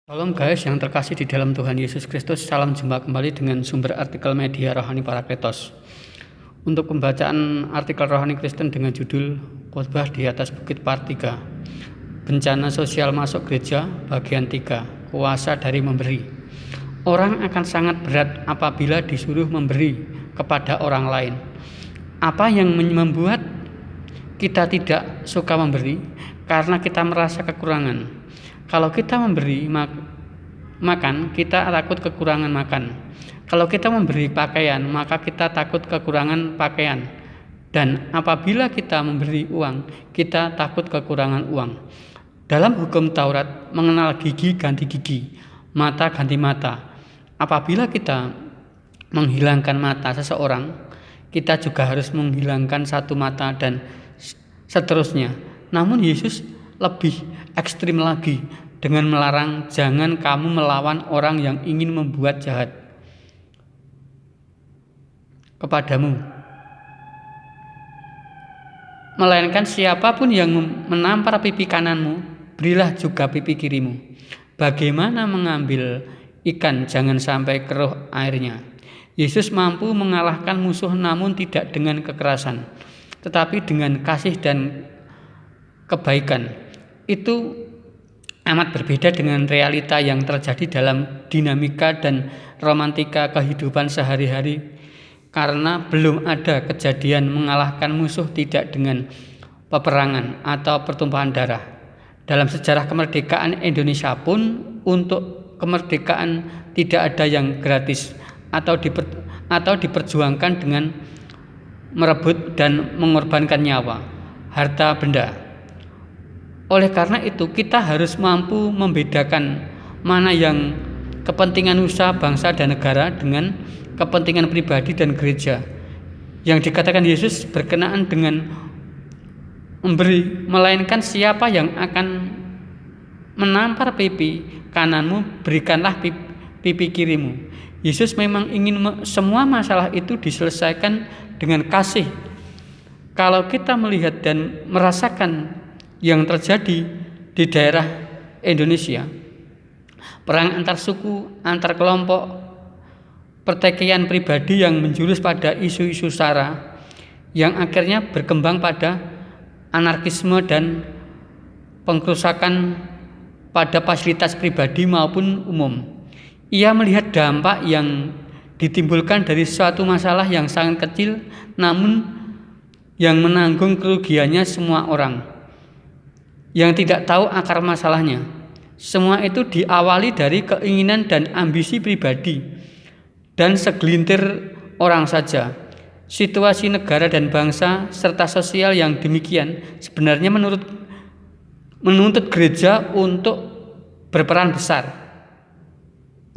Shalom guys yang terkasih di dalam Tuhan Yesus Kristus. Salam jumpa kembali dengan sumber artikel media Rohani Parakletos. Untuk pembacaan artikel Rohani Kristen dengan judul Khotbah di atas Bukit Partiga, Bencana Sosial Masuk Gereja, bagian 3, Kuasa dari Memberi. Orang akan sangat berat apabila disuruh memberi kepada orang lain. Apa yang membuat kita tidak suka memberi? Karena kita merasa kekurangan. Kalau kita memberi makan, kita takut kekurangan makan. Kalau kita memberi pakaian, maka kita takut kekurangan pakaian. Dan apabila kita memberi uang, kita takut kekurangan uang. Dalam hukum Taurat mengenal gigi ganti gigi, mata ganti mata. Apabila kita menghilangkan mata seseorang, kita juga harus menghilangkan satu mata dan seterusnya. Namun Yesus lebih ekstrim lagi dengan melarang jangan kamu melawan orang yang ingin membuat jahat kepadamu, melainkan siapapun yang menampar pipi kananmu, berilah juga pipi kirimu. Bagaimana mengambil ikan jangan sampai keruh airnya. Yesus mampu mengalahkan musuh namun tidak dengan kekerasan, tetapi dengan kasih dan kebaikan. Itu amat berbeda dengan realita yang terjadi dalam dinamika dan romantika kehidupan sehari-hari, karena belum ada kejadian mengalahkan musuh tidak dengan peperangan atau pertumpahan darah. Dalam sejarah kemerdekaan Indonesia pun, untuk kemerdekaan tidak ada yang gratis atau diperjuangkan dengan merebut dan mengorbankan nyawa, harta benda. Oleh karena itu, kita harus mampu membedakan mana yang kepentingan usaha bangsa dan negara dengan kepentingan pribadi dan gereja. Yang dikatakan Yesus berkenaan dengan memberi, melainkan siapa yang akan menampar pipi kananmu, berikanlah pipi kirimu. Yesus memang ingin semua masalah itu diselesaikan dengan kasih. Kalau kita melihat dan merasakan yang terjadi di daerah Indonesia, perang antar suku, antar kelompok, pertikaian pribadi yang menjurus pada isu-isu sara yang akhirnya berkembang pada anarkisme dan pengrusakan pada fasilitas pribadi maupun umum. Ia melihat dampak yang ditimbulkan dari suatu masalah yang sangat kecil, namun yang menanggung kerugiannya semua orang yang tidak tahu akar masalahnya. Semua itu diawali dari keinginan dan ambisi pribadi dan segelintir orang saja. Situasi negara dan bangsa serta sosial yang demikian sebenarnya menuntut gereja untuk berperan besar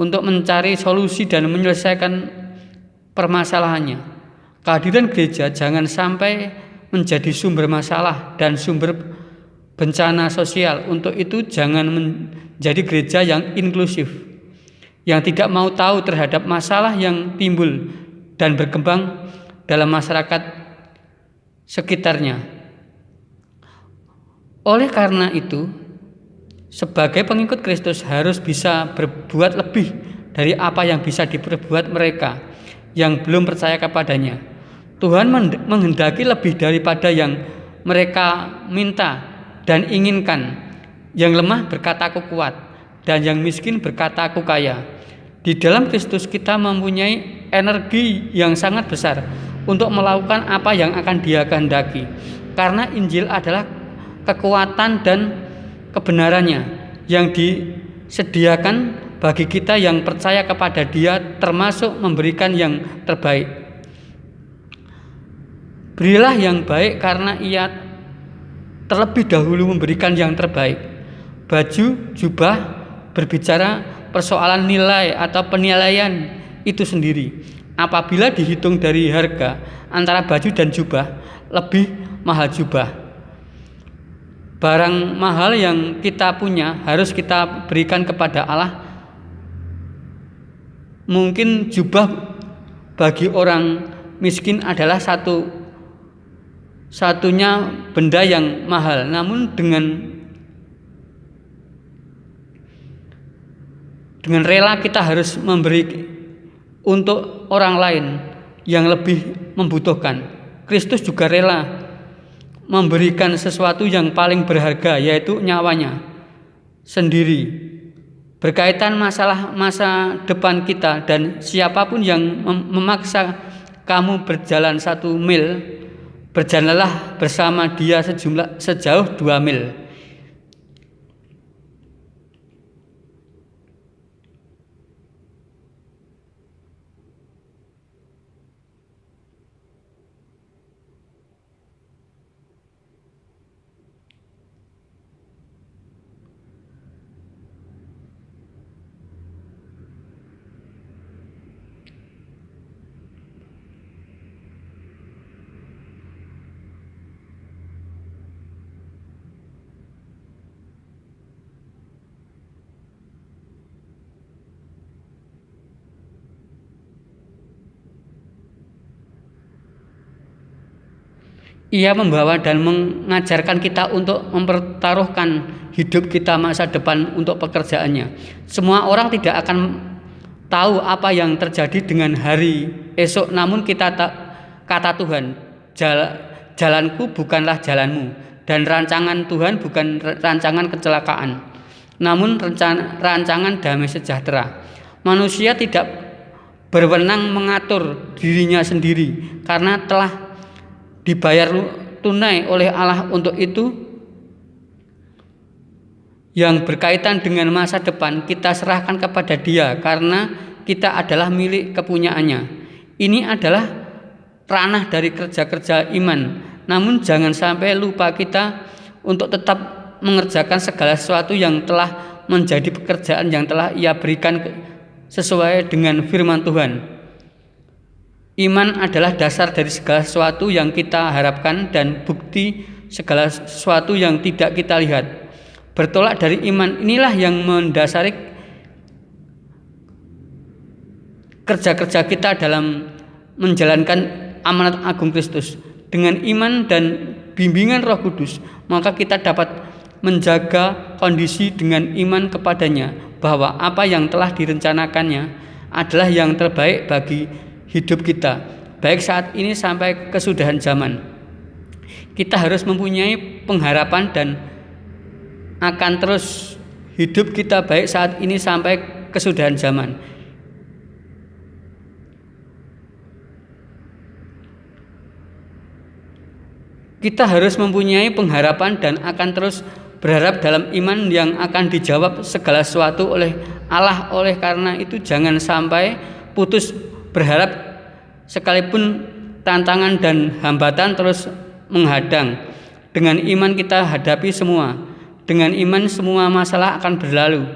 untuk mencari solusi dan menyelesaikan permasalahannya. Kehadiran gereja jangan sampai menjadi sumber masalah dan sumber bencana sosial. Untuk itu jangan menjadi gereja yang inklusif, yang tidak mau tahu terhadap masalah yang timbul dan berkembang dalam masyarakat sekitarnya. Oleh karena itu, sebagai pengikut Kristus harus bisa berbuat lebih dari apa yang bisa diperbuat mereka yang belum percaya kepadanya. Tuhan menghendaki lebih daripada yang mereka minta dan inginkan. Yang lemah berkata aku kuat, dan yang miskin berkata aku kaya. Di dalam Kristus kita mempunyai energi yang sangat besar untuk melakukan apa yang akan Dia kehendaki, karena Injil adalah kekuatan dan kebenarannya yang disediakan bagi kita yang percaya kepada Dia, termasuk memberikan yang terbaik. Berilah yang baik karena Ia terlebih dahulu memberikan yang terbaik. Baju, jubah berbicara persoalan nilai atau penilaian itu sendiri. Apabila dihitung dari harga antara baju dan jubah, lebih mahal jubah. Barang mahal yang kita punya harus kita berikan kepada Allah. Mungkin jubah bagi orang miskin adalah satunya benda yang mahal, namun dengan Dengan rela kita harus memberi untuk orang lain yang lebih membutuhkan. Kristus juga rela memberikan sesuatu yang paling berharga, yaitu nyawanya sendiri, berkaitan masalah masa depan kita. Dan siapapun yang memaksa kamu berjalan 1 mil, berjalanlah bersama dia sejauh 2 mil. Ia membawa dan mengajarkan kita untuk mempertaruhkan hidup kita masa depan untuk pekerjaannya. Semua orang tidak akan tahu apa yang terjadi dengan hari esok, namun kata Tuhan, jalanku bukanlah jalanmu, dan rancangan Tuhan bukan rancangan kecelakaan, namun rancangan damai sejahtera. Manusia tidak berwenang mengatur dirinya sendiri karena telah dibayar tunai oleh Allah untuk itu. Yang berkaitan dengan masa depan kita serahkan kepada Dia karena kita adalah milik kepunyaannya. Ini adalah ranah dari kerja-kerja iman. Namun jangan sampai lupa kita untuk tetap mengerjakan segala sesuatu yang telah menjadi pekerjaan yang telah Ia berikan sesuai dengan firman Tuhan. Iman adalah dasar dari segala sesuatu yang kita harapkan dan bukti segala sesuatu yang tidak kita lihat. Bertolak dari iman inilah yang mendasari kerja-kerja kita dalam menjalankan amanat agung Kristus. Dengan iman dan bimbingan Roh Kudus, maka kita dapat menjaga kondisi dengan iman kepadanya, bahwa apa yang telah direncanakannya adalah yang terbaik bagi hidup kita, baik saat ini sampai kesudahan zaman. Kita harus mempunyai pengharapan dan akan terus hidup kita baik saat ini sampai kesudahan zaman. Kita harus mempunyai pengharapan dan akan terus berharap dalam iman yang akan dijawab segala sesuatu oleh Allah. Oleh karena itu jangan sampai putus berharap sekalipun tantangan dan hambatan terus menghadang. Dengan iman kita hadapi semua. Dengan iman semua masalah akan berlalu.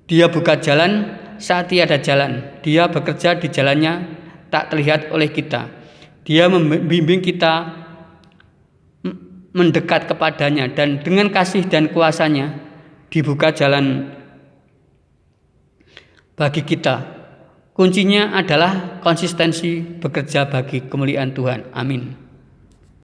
Dia buka jalan saat tiada jalan. Dia bekerja di jalannya tak terlihat oleh kita. Dia membimbing kita mendekat kepadanya, dan dengan kasih dan kuasanya dibuka jalan bagi kita. Kuncinya adalah konsistensi bekerja bagi kemuliaan Tuhan. Amin.